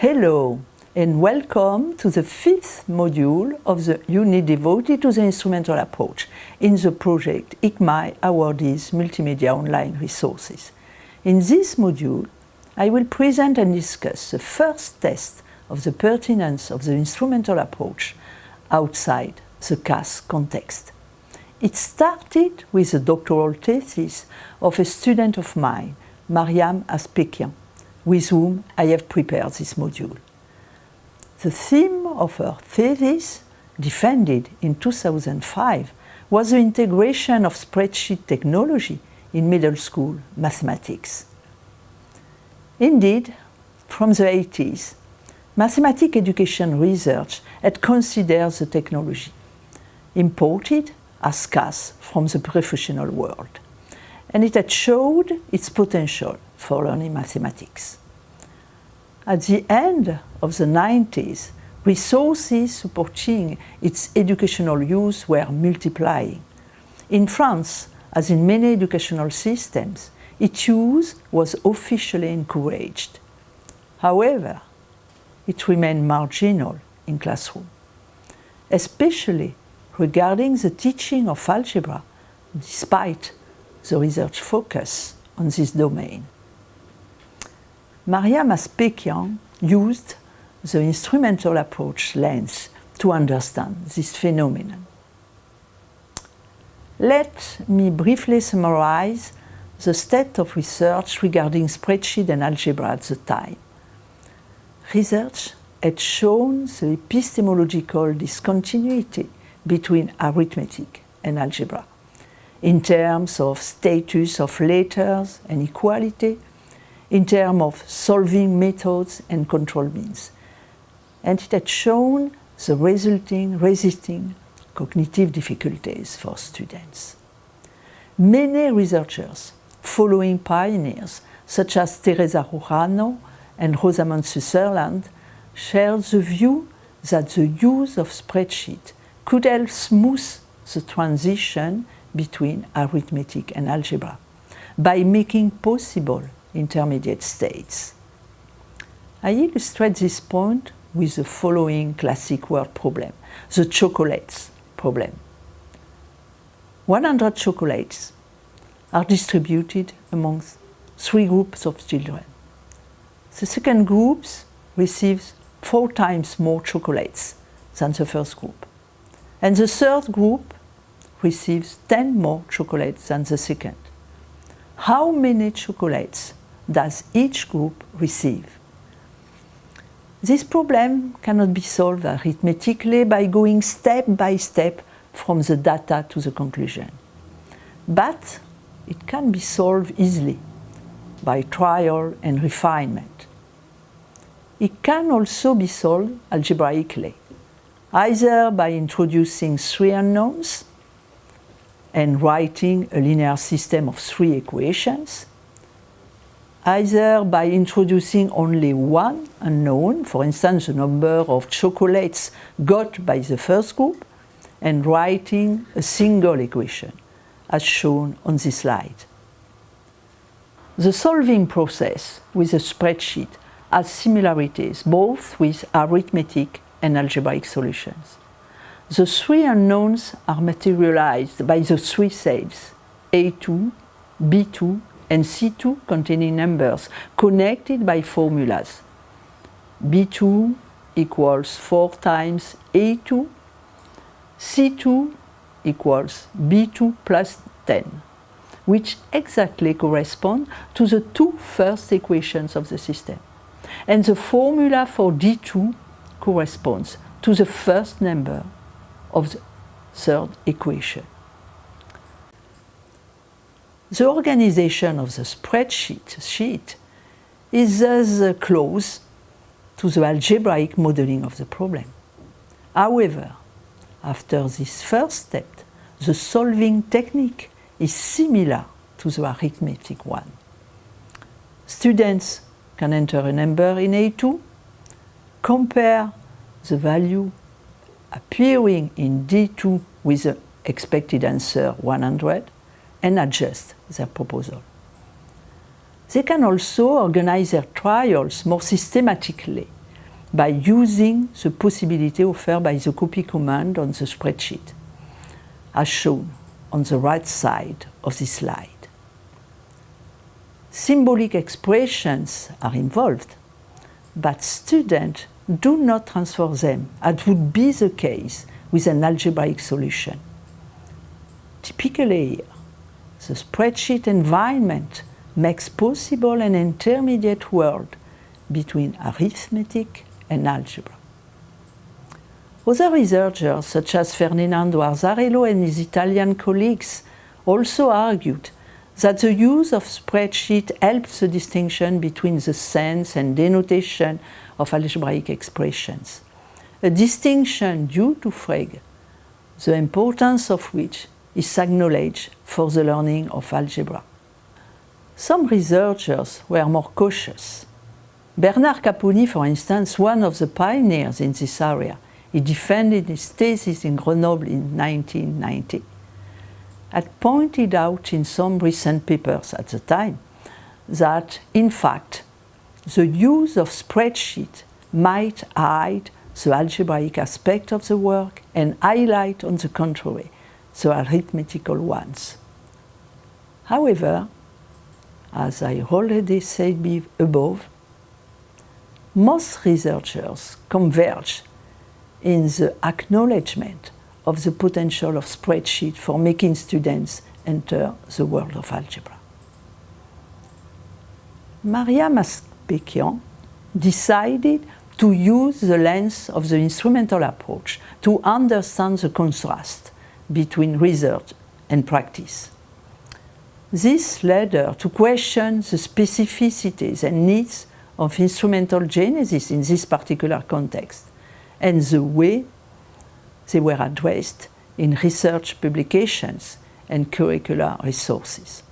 Hello and welcome to the fifth module of the unit devoted to the instrumental approach in the project ICMAI Awardees Multimedia Online Resources. In this module, I will present and discuss the first test of the pertinence of the instrumental approach outside the CAS context. It started with a doctoral thesis of a student of mine, Mariam Aspekian, with whom I have prepared this module. The theme of her thesis, defended in 2005, was the integration of spreadsheet technology in middle school mathematics. Indeed, from the 80s, mathematics education research had considered the technology, imported as CAS from the professional world, and it had showed its potential for learning mathematics. At the end of the 90s, resources supporting its educational use were multiplying. In France, as in many educational systems, its use was officially encouraged. However, it remained marginal in classroom, especially regarding the teaching of algebra, despite the research focus on this domain. Mariam Aspekian used the instrumental approach lens to understand this phenomenon. Let me briefly summarize the state of research regarding spreadsheet and algebra at the time. Research had shown the epistemological discontinuity between arithmetic and algebra in terms of status of letters and equality, in terms of solving methods and control means. And it had shown the resisting cognitive difficulties for students. Many researchers, following pioneers such as Teresa Rojano and Rosamond Sutherland, shared the view that the use of spreadsheet could help smooth the transition between arithmetic and algebra by making possible intermediate states. I illustrate this point with the following classic word problem, the chocolates problem. 100 chocolates are distributed amongst 3 groups of children. The second group receives 4 times more chocolates than the first group, and the third group receives 10 more chocolates than the second. How many chocolates does each group receive? This problem cannot be solved arithmetically by going step by step from the data to the conclusion. But it can be solved easily by trial and refinement. It can also be solved algebraically, either by introducing 3 unknowns and writing a linear system of 3 equations, either by introducing only 1 unknown, for instance the number of chocolates got by the first group, and writing a single equation, as shown on this slide. The solving process with a spreadsheet has similarities both with arithmetic and algebraic solutions. The 3 unknowns are materialized by the 3 cells A2, B2, and C2 containing numbers connected by formulas. B2 equals 4 times A2, C2 equals B2 plus 10, which exactly correspond to the 2 first equations of the system. And the formula for D2 corresponds to the first number of the third equation. The organization of the spreadsheet is thus close to the algebraic modeling of the problem. However, after this first step, the solving technique is similar to the arithmetic one. Students can enter a number in A2, compare the value appearing in D2 with the expected answer 100, and adjust their proposal. They can also organize their trials more systematically by using the possibility offered by the copy command on the spreadsheet, as shown on the right side of this slide. Symbolic expressions are involved, but students do not transfer them, as would be the case with an algebraic solution. Typically, the spreadsheet environment makes possible an intermediate world between arithmetic and algebra. Other researchers, such as Ferdinando Arzarello and his Italian colleagues, also argued that the use of spreadsheet helps the distinction between the sense and denotation of algebraic expressions, a distinction due to Frege, the importance of which is acknowledged for the learning of algebra. Some researchers were more cautious. Bernard Caponi, for instance, one of the pioneers in this area, he defended his thesis in Grenoble in 1990, had pointed out in some recent papers at the time that, in fact, the use of spreadsheet might hide the algebraic aspect of the work and highlight, on the contrary, the arithmetical ones. However, as I already said above, most researchers converge in the acknowledgement of the potential of spreadsheet for making students enter the world of algebra. Maria Maspechian decided to use the lens of the instrumental approach to understand the contrast between research and practice. This led her to question the specificities and needs of instrumental genesis in this particular context, and the way they were addressed in research publications and curricular resources.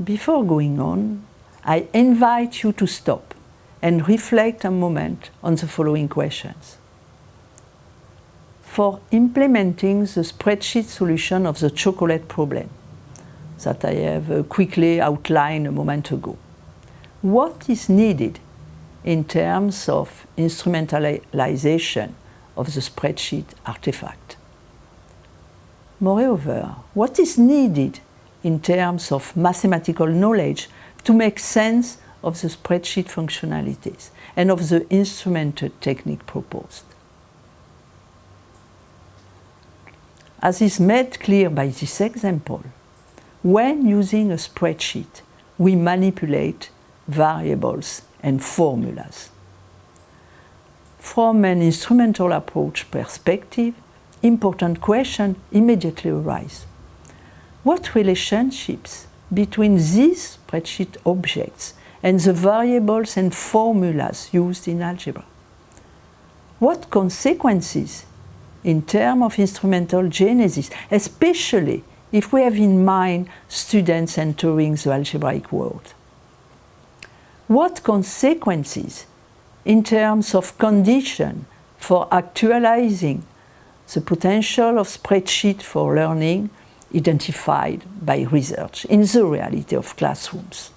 Before going on, I invite you to stop and reflect a moment on the following questions. For implementing the spreadsheet solution of the chocolate problem that I have quickly outlined a moment ago, what is needed in terms of instrumentalization of the spreadsheet artifact? Moreover, what is needed in terms of mathematical knowledge to make sense of the spreadsheet functionalities and of the instrumented technique proposed? As is made clear by this example, when using a spreadsheet, we manipulate variables and formulas. From an instrumental approach perspective, important questions immediately arise. What relationships between these spreadsheet objects and the variables and formulas used in algebra? What consequences in terms of instrumental genesis, especially if we have in mind students entering the algebraic world? What consequences in terms of condition for actualizing the potential of spreadsheet for learning identified by research in the reality of classrooms?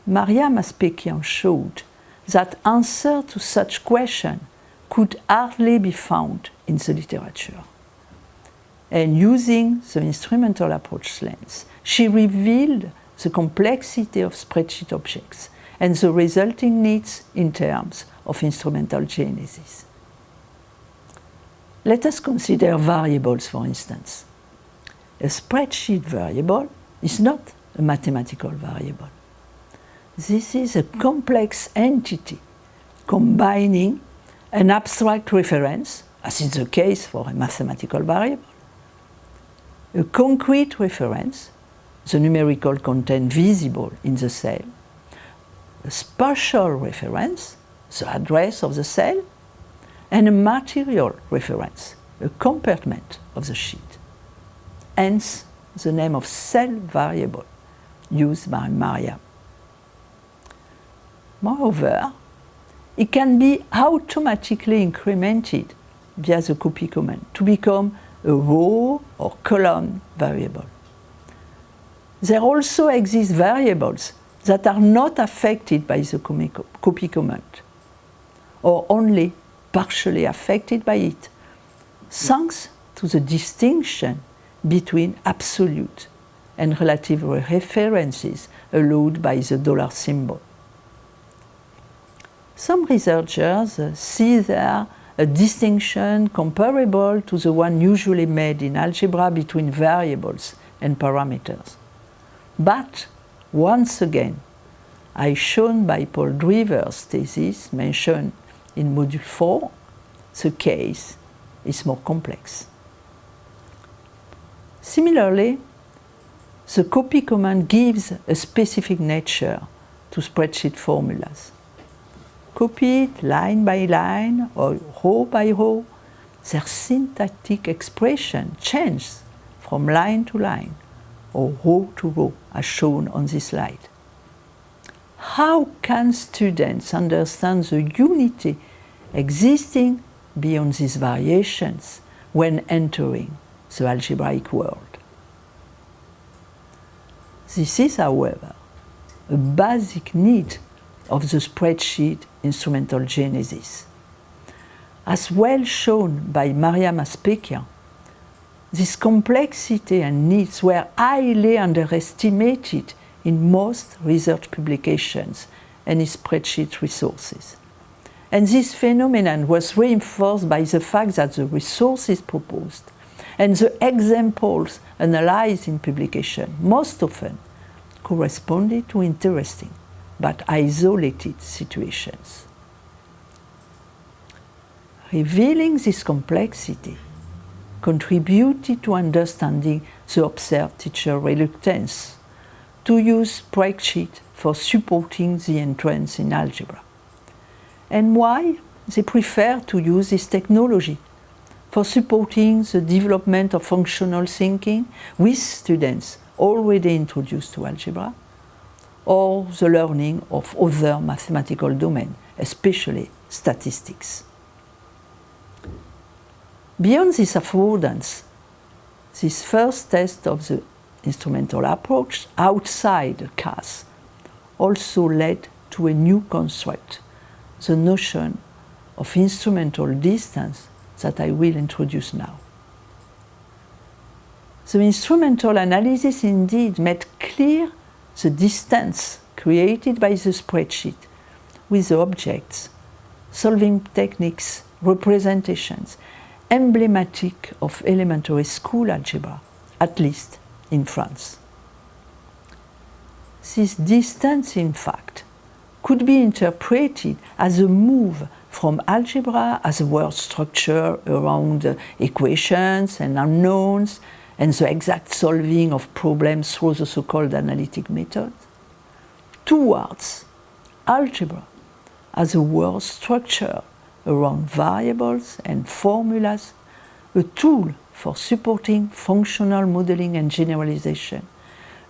Maria Maspechian showed that answer to such question could hardly be found in the literature. And using the instrumental approach lens, she revealed the complexity of spreadsheet objects and the resulting needs in terms of instrumental genesis. Let us consider variables, for instance. A spreadsheet variable is not a mathematical variable. This is a complex entity combining an abstract reference, as is the case for a mathematical variable, a concrete reference, the numerical content visible in the cell, a spatial reference, the address of the cell, and a material reference, a compartment of the sheet. Hence, the name of cell variable used by Maria. Moreover, it can be automatically incremented via the copy command to become a row or column variable. There also exist variables that are not affected by the copy command, or only partially affected by it, thanks to the distinction between absolute and relative references allowed by the dollar symbol. Some researchers see there a distinction comparable to the one usually made in algebra between variables and parameters. But, once again, as shown by Paul Driver's thesis mentioned in Module 4, the case is more complex. Similarly, the copy command gives a specific nature to spreadsheet formulas. Copied line by line or row by row, their syntactic expression changes from line to line or row to row, as shown on this slide. How can students understand the unity existing beyond these variations when entering the algebraic world? This is, however, a basic need of the spreadsheet instrumental genesis. As well shown by Maria Maspekian, this complexity and needs were highly underestimated in most research publications and in spreadsheet resources. And this phenomenon was reinforced by the fact that the resources proposed and the examples analyzed in publication most often corresponded to interesting but isolated situations. Revealing this complexity contributed to understanding the observed teacher reluctance to use spreadsheet for supporting the entrance in algebra, and why they prefer to use this technology for supporting the development of functional thinking with students already introduced to algebra, or the learning of other mathematical domains, especially statistics. Beyond this affordance, this first test of the instrumental approach outside the CAS also led to a new construct, the notion of instrumental distance that I will introduce now. The instrumental analysis indeed made clear the distance created by the spreadsheet with the objects, solving techniques, representations, emblematic of elementary school algebra, at least in France. This distance, in fact, could be interpreted as a move from algebra as a word structure around equations and unknowns and the exact solving of problems through the so-called analytic method, towards algebra as a word structure around variables and formulas, a tool for supporting functional modeling and generalization,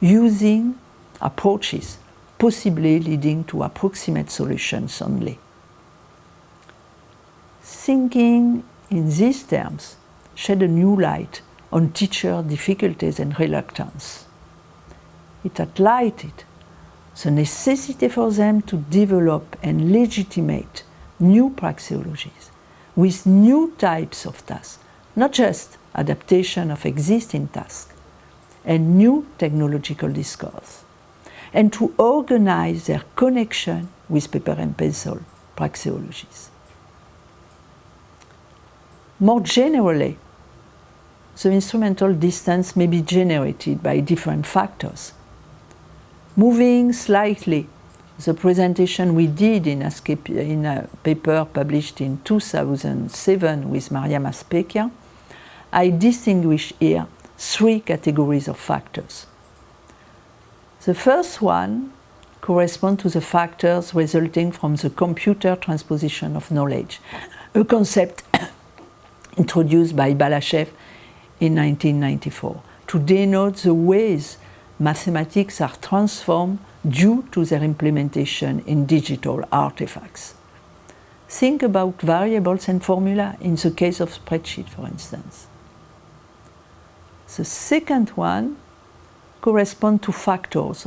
using approaches possibly leading to approximate solutions only. Thinking in these terms shed a new light on teacher difficulties and reluctance. It highlighted the necessity for them to develop and legitimate new praxeologies with new types of tasks, not just adaptation of existing tasks, and new technological discourse, and to organize their connection with paper and pencil praxeologies. More generally, the instrumental distance may be generated by different factors. Moving slightly, the presentation we did in a paper published in 2007 with Maria Maspekian, I distinguish here three categories of factors. The first one corresponds to the factors resulting from the computer transposition of knowledge, a concept introduced by Balazs in 1994 to denote the ways mathematics are transformed due to their implementation in digital artifacts. Think about variables and formula in the case of spreadsheet, for instance. The second one corresponds to factors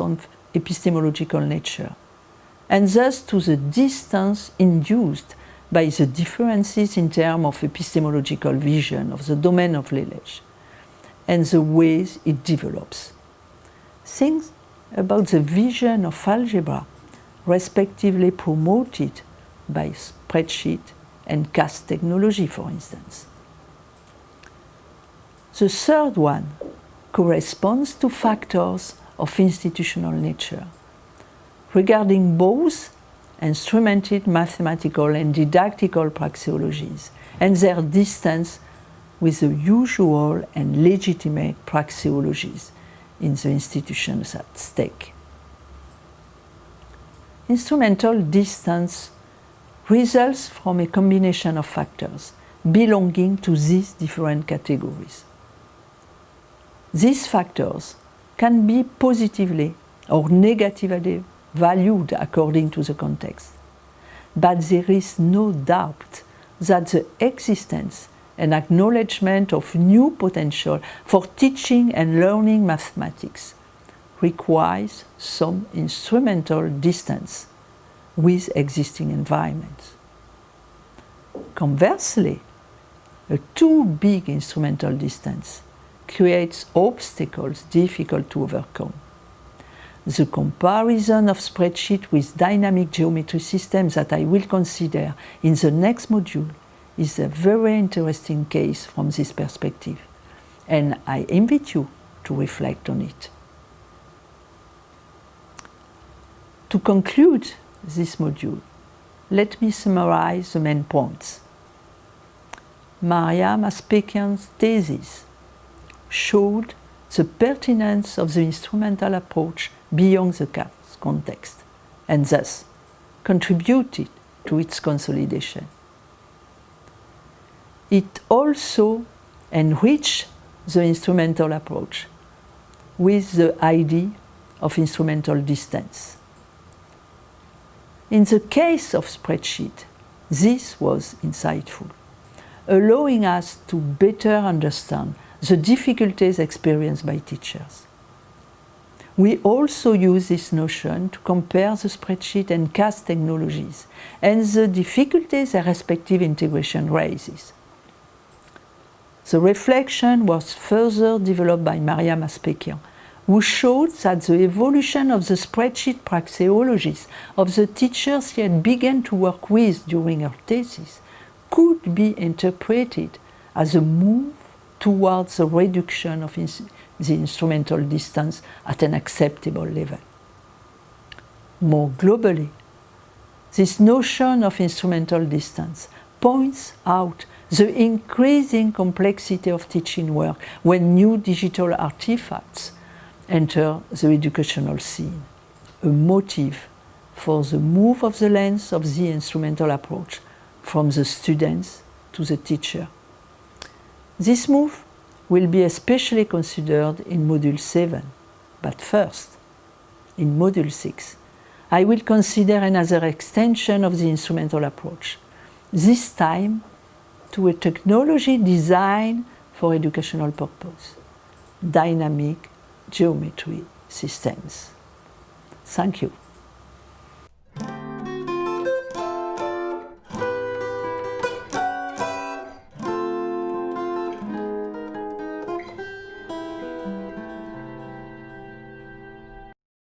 epistemological nature, and thus to the distance induced by the differences in terms of epistemological vision of the domain of knowledge and the ways it develops. Think about the vision of algebra, respectively promoted by spreadsheet and CAS technology, for instance. The third one corresponds to factors of institutional nature, regarding both instrumented mathematical and didactical praxeologies and their distance with the usual and legitimate praxeologies in the institutions at stake. Instrumental distance results from a combination of factors belonging to these different categories. These factors can be positively or negatively valued according to the context, but there is no doubt that the existence and acknowledgement of new potential for teaching and learning mathematics requires some instrumental distance with existing environments. Conversely, a too big instrumental distance creates obstacles difficult to overcome. The comparison of spreadsheet with dynamic geometry systems that I will consider in the next module is a very interesting case from this perspective, and I invite you to reflect on it. To conclude this module, let me summarize the main points. Maria Maspekian's thesis showed the pertinence of the instrumental approach beyond the CAS context, and thus contributed to its consolidation. It also enriched the instrumental approach with the idea of instrumental distance. In the case of spreadsheet, this was insightful, allowing us to better understand the difficulties experienced by teachers. We also use this notion to compare the spreadsheet and CAS technologies and the difficulties their respective integration raises. The reflection was further developed by Maria Maspekian, who showed that the evolution of the spreadsheet praxeologies of the teachers she had begun to work with during her thesis could be interpreted as a move towards the reduction of the instrumental distance at an acceptable level. More globally, this notion of instrumental distance points out the increasing complexity of teaching work when new digital artifacts enter the educational scene, a motive for the move of the lens of the instrumental approach from the students to the teacher. This move will be especially considered in Module 7, but first, in Module 6, I will consider another extension of the instrumental approach, this time to a technology designed for educational purpose, dynamic geometry systems. Thank you.